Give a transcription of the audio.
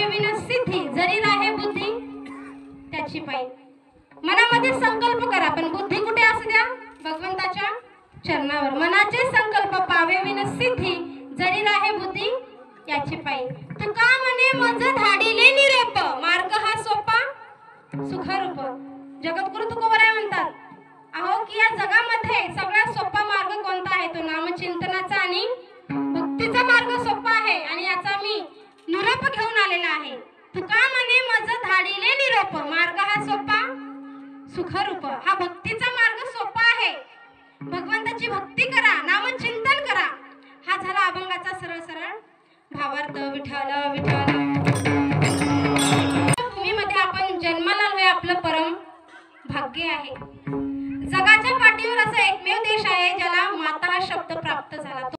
पावे विना सिद्धी, जरी राहे बुद्धी त्याची पायी। मनामध्ये संकल्प करा, पण बुद्धी कुठे असू द्या? भगवंताच्या चरणावर। मनाचे संकल्प पावे विना सिद्धी, जरी राहे बुद्धी याची पायी। तुका म्हणे मज धाडिले निरप, मार्ग हा सोपा सुखरूप। जगद्गुरु तुकोबराय म्हणतात, अहो की या जगामध्ये सगळ्यात सोपा मार्ग कोणता आहे? तो नामचिंतनाचा आणि भक्तीचा मार्ग सोपा आहे, आणि याचा मी निरोप घेऊन आलेला आहे। तुका म्हणे मज धाडिले निरोप, मार्ग हा सोपा सुखरूप। हा भक्तीचा मार्ग सोपा आहे। भगवंताची भक्ती करा, नामचिंतन करा। हा झाला अभंगाचा सरळ सरळ भावार्थ। विठ्ठल विठ्ठल। भूमीमध्ये आपण जन्माला आलोय, आपलं परम भाग्य आहे। जगाच्या पाठीवर असा एकमेव देश आहे ज्याला माता हा शब्द प्राप्त झाला।